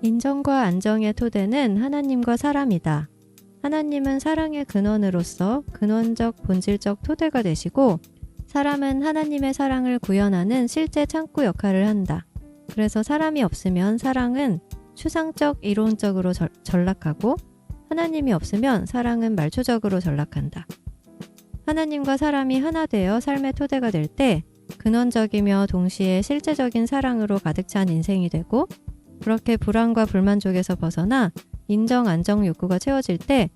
인정과 안정의 토대는 하나님과 사람이다. 하나님은 사랑의 근원으로서 근원적 본질적 토대가 되시고 사람은 하나님의 사랑을 구현하는 실제 창구 역할을 한다. 그래서 사람이 없으면 사랑은 추상적 이론적으로 전락하고 하나님이 없으면 사랑은 말초적으로 전락한다. 하나님과 사람이 하나 되어 삶의 토대가 될 때 근원적이며 동시에 실제적인 사랑으로 가득 찬 인생이 되고 그렇게 불안과 불만족에서 벗어나 인정, 안정 욕구가 채워질 때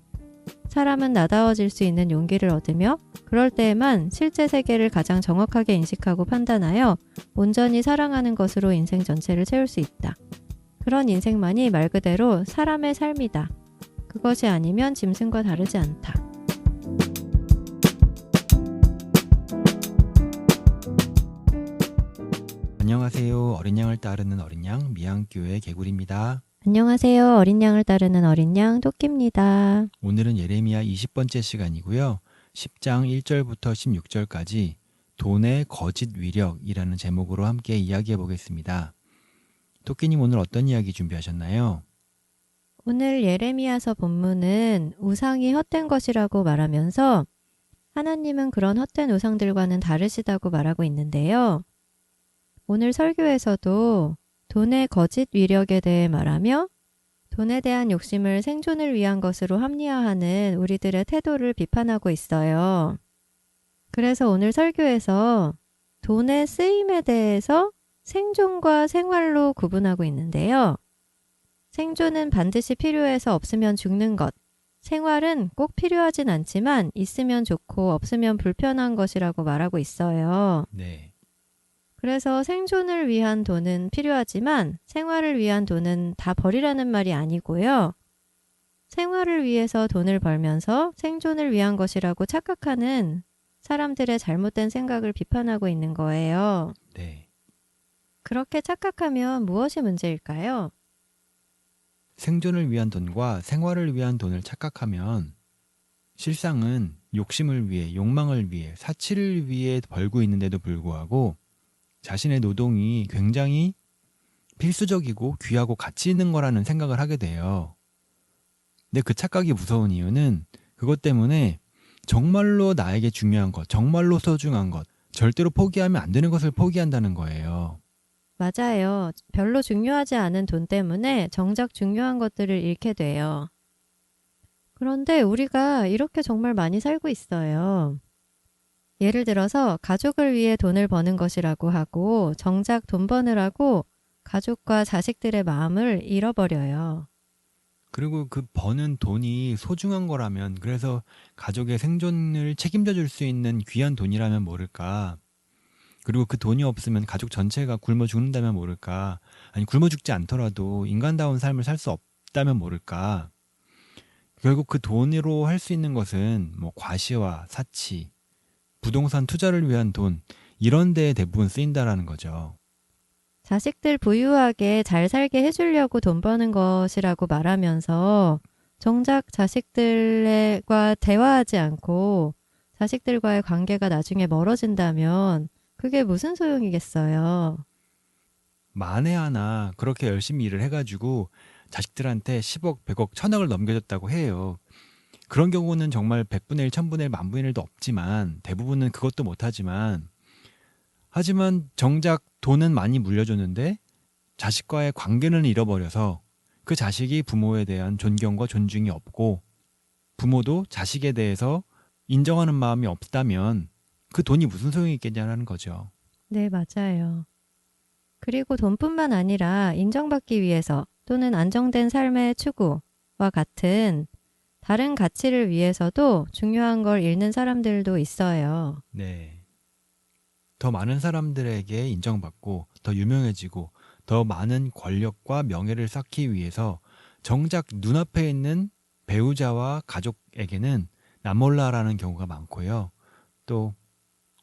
사람은 나다워질 수 있는 용기를 얻으며 그럴 때에만 실제 세계를 가장 정확하게 인식하고 판단하여 온전히 사랑하는 것으로 인생 전체를 채울 수 있다. 그런 인생만이 말 그대로 사람의 삶이다. 그것이 아니면 짐승과 다르지 않다. 안녕하세요. 어린 양을 따르는 어린 양 미양교회 개굴입니다. 안녕하세요. 어린 양을 따르는 어린 양 토끼입니다. 오늘은 예레미야 20번째 시간이고요. 10장 1절부터 16절까지 돈의 거짓 위력이라는 제목으로 함께 이야기해 보겠습니다. 토끼님 오늘 어떤 이야기 준비하셨나요? 오늘 예레미야서 본문은 우상이 헛된 것이라고 말하면서 하나님은 그런 헛된 우상들과는 다르시다고 말하고 있는데요. 오늘 설교에서도 돈의 거짓 위력에 대해 말하며 돈에 대한 욕심을 생존을 위한 것으로 합리화하는 우리들의 태도를 비판하고 있어요. 그래서 오늘 설교에서 돈의 쓰임에 대해서 생존과 생활로 구분하고 있는데요. 생존은 반드시 필요해서 없으면 죽는 것, 생활은 꼭 필요하진 않지만 있으면 좋고 없으면 불편한 것이라고 말하고 있어요. 네. 그래서 생존을 위한 돈은 필요하지만 생활을 위한 돈은 다 버리라는 말이 아니고요. 생활을 위해서 돈을 벌면서 생존을 위한 것이라고 착각하는 사람들의 잘못된 생각을 비판하고 있는 거예요. 네. 그렇게 착각하면 무엇이 문제일까요? 생존을 위한 돈과 생활을 위한 돈을 착각하면 실상은 욕심을 위해, 욕망을 위해, 사치를 위해 벌고 있는데도 불구하고 자신의 노동이 굉장히 필수적이고 귀하고 가치 있는 거라는 생각을 하게 돼요. 근데 그 착각이 무서운 이유는 그것 때문에 정말로 나에게 중요한 것, 정말로 소중한 것, 절대로 포기하면 안 되는 것을 포기한다는 거예요. 맞아요. 별로 중요하지 않은 돈 때문에 정작 중요한 것들을 잃게 돼요. 그런데 우리가 이렇게 정말 많이 살고 있어요. 예를 들어서 가족을 위해 돈을 버는 것이라고 하고 정작 돈 버느라고 가족과 자식들의 마음을 잃어버려요. 그리고 그 버는 돈이 소중한 거라면, 그래서 가족의 생존을 책임져 줄 수 있는 귀한 돈이라면 모를까. 그리고 그 돈이 없으면 가족 전체가 굶어 죽는다면 모를까. 아니, 굶어 죽지 않더라도 인간다운 삶을 살 수 없다면 모를까. 결국 그 돈으로 할 수 있는 것은 뭐 과시와 사치, 부동산 투자를 위한 돈, 이런 데에 대부분 쓰인다라는 거죠. 자식들 부유하게 잘 살게 해주려고 돈 버는 것이라고 말하면서 정작 자식들과 대화하지 않고 자식들과의 관계가 나중에 멀어진다면 그게 무슨 소용이겠어요. 만에 하나 그렇게 열심히 일을 해가지고 자식들한테 10억, 100억, 1000억을 넘겨줬다고 해요. 그런 경우는 정말 100분의 1, 1000분의 1, 만분의 1도 없지만 대부분은 그것도 못하지만 하지만 정작 돈은 많이 물려줬는데 자식과의 관계는 잃어버려서 그 자식이 부모에 대한 존경과 존중이 없고 부모도 자식에 대해서 인정하는 마음이 없다면 그 돈이 무슨 소용이 있겠냐는 거죠. 네, 맞아요. 그리고 돈뿐만 아니라 인정받기 위해서 또는 안정된 삶의 추구와 같은 다른 가치를 위해서도 중요한 걸 잃는 사람들도 있어요. 네. 더 많은 사람들에게 인정받고 더 유명해지고 더 많은 권력과 명예를 쌓기 위해서 정작 눈앞에 있는 배우자와 가족에게는 남몰라라는 경우가 많고요. 또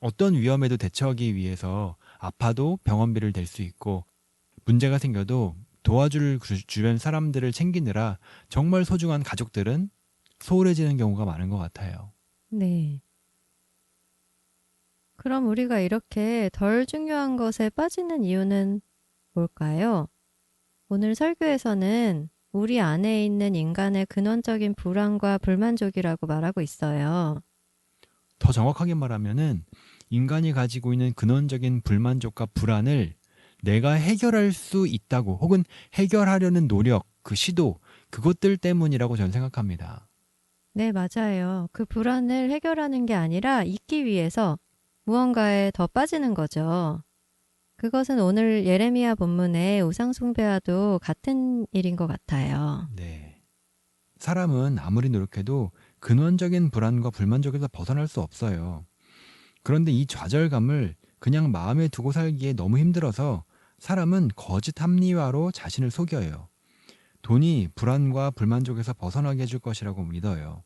어떤 위험에도 대처하기 위해서 아파도 병원비를 댈 수 있고 문제가 생겨도 도와줄 주변 사람들을 챙기느라 정말 소중한 가족들은 소홀해지는 경우가 많은 것 같아요. 네. 그럼 우리가 이렇게 덜 중요한 것에 빠지는 이유는 뭘까요? 오늘 설교에서는 우리 안에 있는 인간의 근원적인 불안과 불만족이라고 말하고 있어요. 더 정확하게 말하면은 인간이 가지고 있는 근원적인 불만족과 불안을 내가 해결할 수 있다고 혹은 해결하려는 노력, 그 시도, 그것들 때문이라고 저는 생각합니다. 네, 맞아요. 그 불안을 해결하는 게 아니라 잊기 위해서 무언가에 더 빠지는 거죠. 그것은 오늘 예레미야 본문의 우상숭배와도 같은 일인 것 같아요. 네. 사람은 아무리 노력해도 근원적인 불안과 불만족에서 벗어날 수 없어요. 그런데 이 좌절감을 그냥 마음에 두고 살기에 너무 힘들어서 사람은 거짓 합리화로 자신을 속여요. 돈이 불안과 불만족에서 벗어나게 해줄 것이라고 믿어요.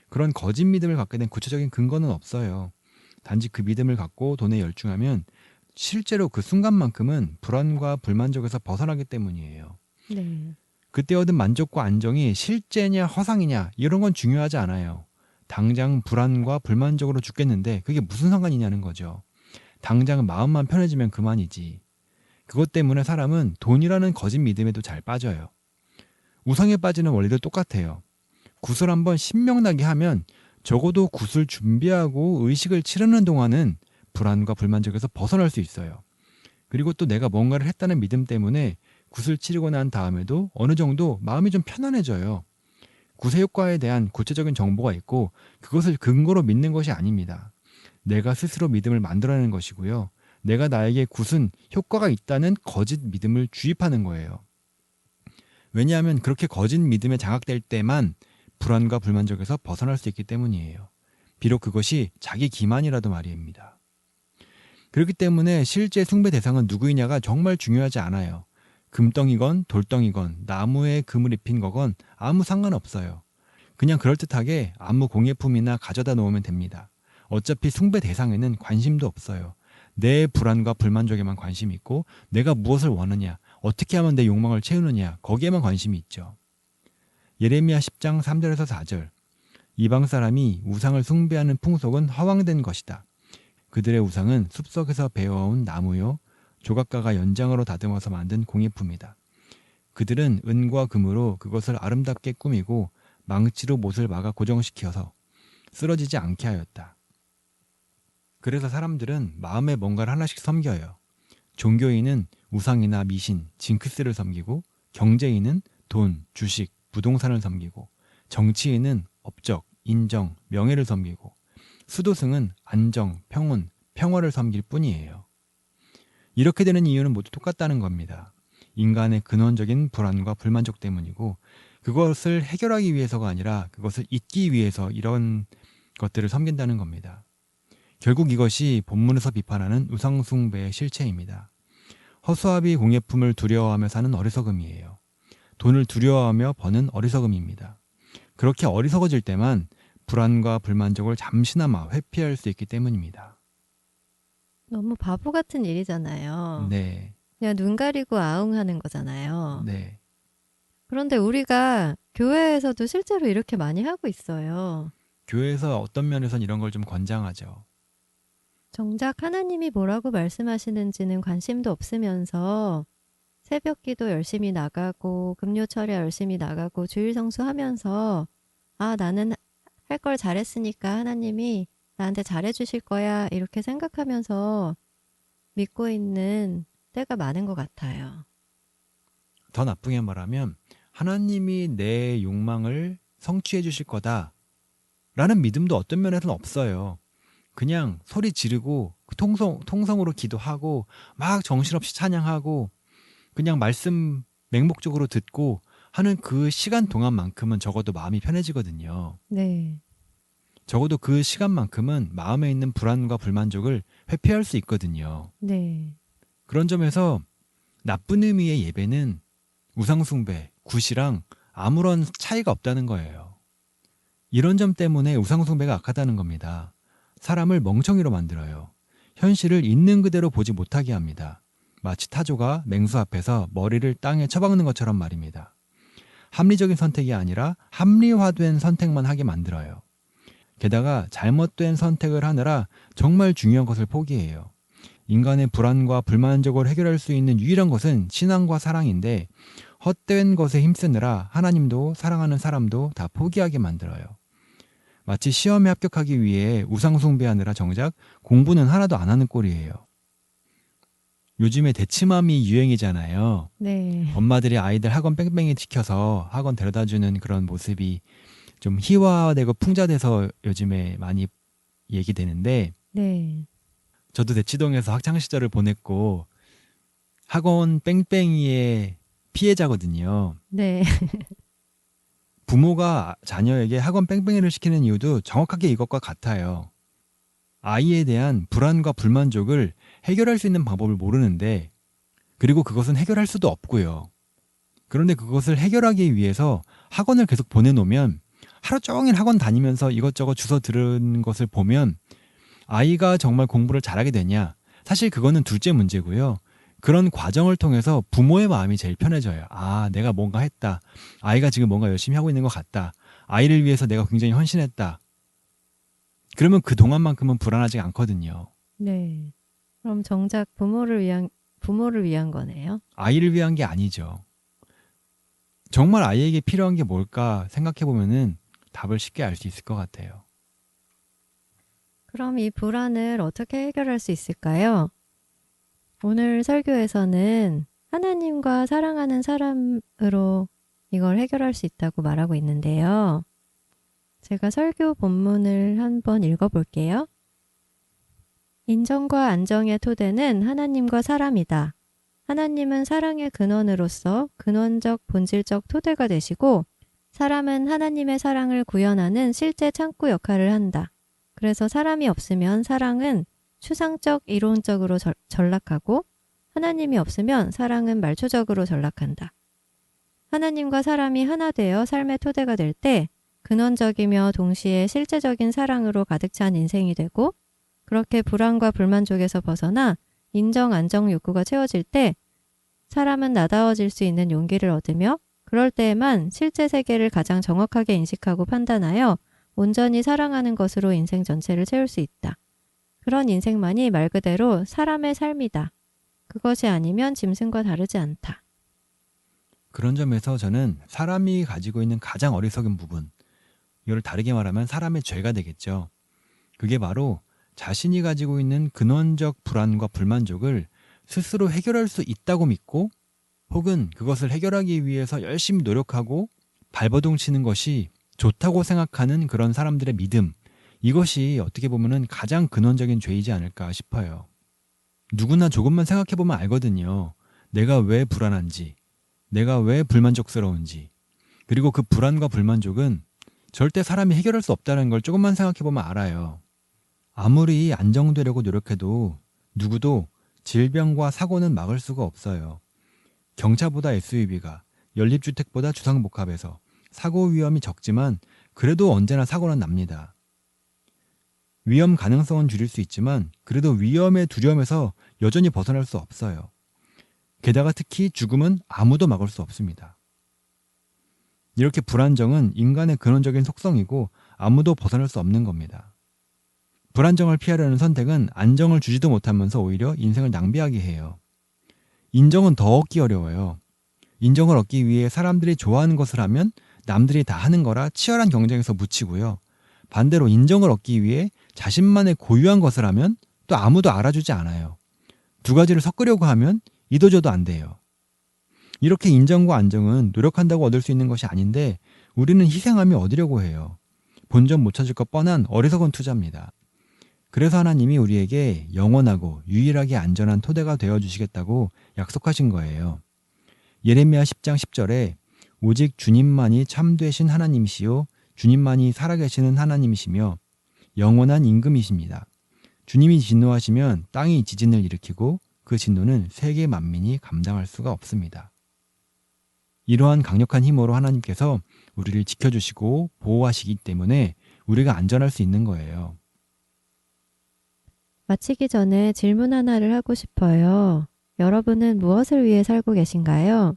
그런 거짓 믿음을 갖게 된 구체적인 근거는 없어요. 단지 그 믿음을 갖고 돈에 열중하면 실제로 그 순간만큼은 불안과 불만족에서 벗어나기 때문이에요. 네. 그때 얻은 만족과 안정이 실제냐 허상이냐 이런 건 중요하지 않아요. 당장 불안과 불만족으로 죽겠는데 그게 무슨 상관이냐는 거죠. 당장 마음만 편해지면 그만이지. 그것 때문에 사람은 돈이라는 거짓 믿음에도 잘 빠져요. 우상에 빠지는 원리도 똑같아요. 굿을 한번 신명나게 하면 적어도 굿을 준비하고 의식을 치르는 동안은 불안과 불만족에서 벗어날 수 있어요. 그리고 또 내가 뭔가를 했다는 믿음 때문에 굿을 치르고 난 다음에도 어느 정도 마음이 좀 편안해져요. 굿의 효과에 대한 구체적인 정보가 있고 그것을 근거로 믿는 것이 아닙니다. 내가 스스로 믿음을 만들어내는 것이고요. 내가 나에게 굿은 효과가 있다는 거짓 믿음을 주입하는 거예요. 왜냐하면 그렇게 거짓 믿음에 장악될 때만 불안과 불만족에서 벗어날 수 있기 때문이에요. 비록 그것이 자기 기만이라도 말입니다. 그렇기 때문에 실제 숭배 대상은 누구이냐가 정말 중요하지 않아요. 금덩이건 돌덩이건 나무에 금을 입힌 거건 아무 상관없어요. 그냥 그럴듯하게 아무 공예품이나 가져다 놓으면 됩니다. 어차피 숭배 대상에는 관심도 없어요. 내 불안과 불만족에만 관심이 있고 내가 무엇을 원하냐, 어떻게 하면 내 욕망을 채우느냐 거기에만 관심이 있죠. 예레미야 10장 3절에서 4절 이방 사람이 우상을 숭배하는 풍속은 허황된 것이다. 그들의 우상은 숲속에서 베어온 나무요 조각가가 연장으로 다듬어서 만든 공예품이다. 그들은 은과 금으로 그것을 아름답게 꾸미고 망치로 못을 막아 고정시켜서 쓰러지지 않게 하였다. 그래서 사람들은 마음에 뭔가를 하나씩 섬겨요. 종교인은 우상이나 미신, 징크스를 섬기고 경제인은 돈, 주식, 부동산을 섬기고 정치인은 업적, 인정, 명예를 섬기고 수도승은 안정, 평온, 평화를 섬길 뿐이에요. 이렇게 되는 이유는 모두 똑같다는 겁니다. 인간의 근원적인 불안과 불만족 때문이고 그것을 해결하기 위해서가 아니라 그것을 잊기 위해서 이런 것들을 섬긴다는 겁니다. 결국 이것이 본문에서 비판하는 우상숭배의 실체입니다. 허수아비 공예품을 두려워하며 사는 어리석음이에요. 돈을 두려워하며 버는 어리석음입니다. 그렇게 어리석어질 때만 불안과 불만족을 잠시나마 회피할 수 있기 때문입니다. 너무 바보 같은 일이잖아요. 네, 그냥 눈 가리고 아웅하는 거잖아요. 네. 그런데 우리가 교회에서도 실제로 이렇게 많이 하고 있어요. 교회에서 어떤 면에선 이런 걸 좀 권장하죠. 정작 하나님이 뭐라고 말씀하시는지는 관심도 없으면서 새벽 기도 열심히 나가고 금요 철야 열심히 나가고 주일 성수하면서 아, 나는 할 걸 잘했으니까 하나님이 나한테 잘해 주실 거야 이렇게 생각하면서 믿고 있는 때가 많은 것 같아요. 더 나쁘게 말하면 하나님이 내 욕망을 성취해 주실 거다라는 믿음도 어떤 면에서는 없어요. 그냥 소리 지르고 통성으로 기도하고 막 정신없이 찬양하고 그냥 말씀 맹목적으로 듣고 하는 그 시간 동안만큼은 적어도 마음이 편해지거든요. 네. 적어도 그 시간만큼은 마음에 있는 불안과 불만족을 회피할 수 있거든요. 네. 그런 점에서 나쁜 의미의 예배는 우상숭배, 굿이랑 아무런 차이가 없다는 거예요. 이런 점 때문에 우상숭배가 악하다는 겁니다. 사람을 멍청이로 만들어요. 현실을 있는 그대로 보지 못하게 합니다. 마치 타조가 맹수 앞에서 머리를 땅에 쳐박는 것처럼 말입니다. 합리적인 선택이 아니라 합리화된 선택만 하게 만들어요. 게다가 잘못된 선택을 하느라 정말 중요한 것을 포기해요. 인간의 불안과 불만족을 해결할 수 있는 유일한 것은 신앙과 사랑인데 헛된 것에 힘쓰느라 하나님도 사랑하는 사람도 다 포기하게 만들어요. 마치 시험에 합격하기 위해 우상 숭배하느라 정작 공부는 하나도 안 하는 꼴이에요. 요즘에 대치맘이 유행이잖아요. 네. 엄마들이 아이들 학원 뺑뺑이 시켜서 학원 데려다주는 그런 모습이 좀 희화되고 풍자돼서 요즘에 많이 얘기되는데 네. 저도 대치동에서 학창시절을 보냈고 학원 뺑뺑이의 피해자거든요. 네. 부모가 자녀에게 학원 뺑뺑이를 시키는 이유도 정확하게 이것과 같아요. 아이에 대한 불안과 불만족을 해결할 수 있는 방법을 모르는데 그리고 그것은 해결할 수도 없고요. 그런데 그것을 해결하기 위해서 학원을 계속 보내놓으면 하루 종일 학원 다니면서 이것저것 주워 들은 것을 보면 아이가 정말 공부를 잘하게 되냐? 사실 그거는 둘째 문제고요. 그런 과정을 통해서 부모의 마음이 제일 편해져요. 아, 내가 뭔가 했다. 아이가 지금 뭔가 열심히 하고 있는 것 같다. 아이를 위해서 내가 굉장히 헌신했다. 그러면 그 동안만큼은 불안하지 않거든요. 네. 그럼 정작 부모를 위한 거네요. 아이를 위한 게 아니죠. 정말 아이에게 필요한 게 뭘까 생각해 보면은 답을 쉽게 알 수 있을 것 같아요. 그럼 이 불안을 어떻게 해결할 수 있을까요? 오늘 설교에서는 하나님과 사랑하는 사람으로 이걸 해결할 수 있다고 말하고 있는데요. 제가 설교 본문을 한번 읽어볼게요. 인정과 안정의 토대는 하나님과 사람이다. 하나님은 사랑의 근원으로서 근원적 본질적 토대가 되시고 사람은 하나님의 사랑을 구현하는 실제 창구 역할을 한다. 그래서 사람이 없으면 사랑은 추상적 이론적으로 전락하고 하나님이 없으면 사랑은 말초적으로 전락한다. 하나님과 사람이 하나 되어 삶의 토대가 될 때 근원적이며 동시에 실제적인 사랑으로 가득 찬 인생이 되고 그렇게 불안과 불만족에서 벗어나 인정, 안정 욕구가 채워질 때 사람은 나다워질 수 있는 용기를 얻으며 그럴 때에만 실제 세계를 가장 정확하게 인식하고 판단하여 온전히 사랑하는 것으로 인생 전체를 채울 수 있다. 그런 인생만이 말 그대로 사람의 삶이다. 그것이 아니면 짐승과 다르지 않다. 그런 점에서 저는 사람이 가지고 있는 가장 어리석은 부분, 이걸 다르게 말하면 사람의 죄가 되겠죠. 그게 바로 자신이 가지고 있는 근원적 불안과 불만족을 스스로 해결할 수 있다고 믿고 혹은 그것을 해결하기 위해서 열심히 노력하고 발버둥 치는 것이 좋다고 생각하는 그런 사람들의 믿음, 이것이 어떻게 보면은 가장 근원적인 죄이지 않을까 싶어요. 누구나 조금만 생각해보면 알거든요. 내가 왜 불안한지, 내가 왜 불만족스러운지, 그리고 그 불안과 불만족은 절대 사람이 해결할 수 없다는 걸 조금만 생각해보면 알아요. 아무리 안정되려고 노력해도 누구도 질병과 사고는 막을 수가 없어요. 경차보다 SUV가, 연립주택보다 주상복합에서 사고 위험이 적지만 그래도 언제나 사고는 납니다. 위험 가능성은 줄일 수 있지만 그래도 위험의 두려움에서 여전히 벗어날 수 없어요. 게다가 특히 죽음은 아무도 막을 수 없습니다. 이렇게 불안정은 인간의 근원적인 속성이고 아무도 벗어날 수 없는 겁니다. 불안정을 피하려는 선택은 안정을 주지도 못하면서 오히려 인생을 낭비하게 해요. 인정은 더 얻기 어려워요. 인정을 얻기 위해 사람들이 좋아하는 것을 하면 남들이 다 하는 거라 치열한 경쟁에서 묻히고요. 반대로 인정을 얻기 위해 자신만의 고유한 것을 하면 또 아무도 알아주지 않아요. 두 가지를 섞으려고 하면 이도저도 안 돼요. 이렇게 인정과 안정은 노력한다고 얻을 수 있는 것이 아닌데 우리는 희생하며 얻으려고 해요. 본전 못 찾을 것 뻔한 어리석은 투자입니다. 그래서 하나님이 우리에게 영원하고 유일하게 안전한 토대가 되어주시겠다고 약속하신 거예요. 예레미야 10장 10절에 오직 주님만이 참되신 하나님이시요 주님만이 살아계시는 하나님이시며 영원한 임금이십니다. 주님이 진노하시면 땅이 지진을 일으키고 그 진노는 세계 만민이 감당할 수가 없습니다. 이러한 강력한 힘으로 하나님께서 우리를 지켜주시고 보호하시기 때문에 우리가 안전할 수 있는 거예요. 마치기 전에 질문 하나를 하고 싶어요. 여러분은 무엇을 위해 살고 계신가요?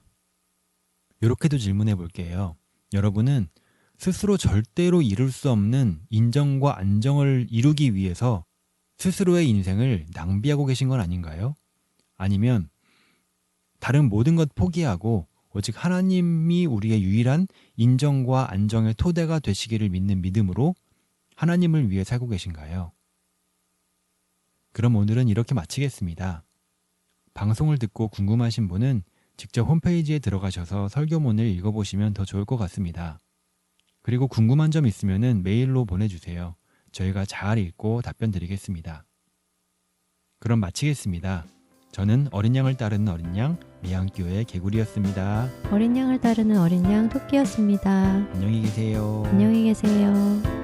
이렇게도 질문해 볼게요. 여러분은 스스로 절대로 이룰 수 없는 인정과 안정을 이루기 위해서 스스로의 인생을 낭비하고 계신 건 아닌가요? 아니면 다른 모든 것 포기하고 오직 하나님이 우리의 유일한 인정과 안정의 토대가 되시기를 믿는 믿음으로 하나님을 위해 살고 계신가요? 그럼 오늘은 이렇게 마치겠습니다. 방송을 듣고 궁금하신 분은 직접 홈페이지에 들어가셔서 설교문을 읽어보시면 더 좋을 것 같습니다. 그리고 궁금한 점 있으면 메일로 보내주세요. 저희가 잘 읽고 답변 드리겠습니다. 그럼 마치겠습니다. 저는 어린 양을 따르는 어린 양 미양교회 개구리였습니다. 어린 양을 따르는 어린 양 토끼였습니다. 안녕히 계세요. 안녕히 계세요.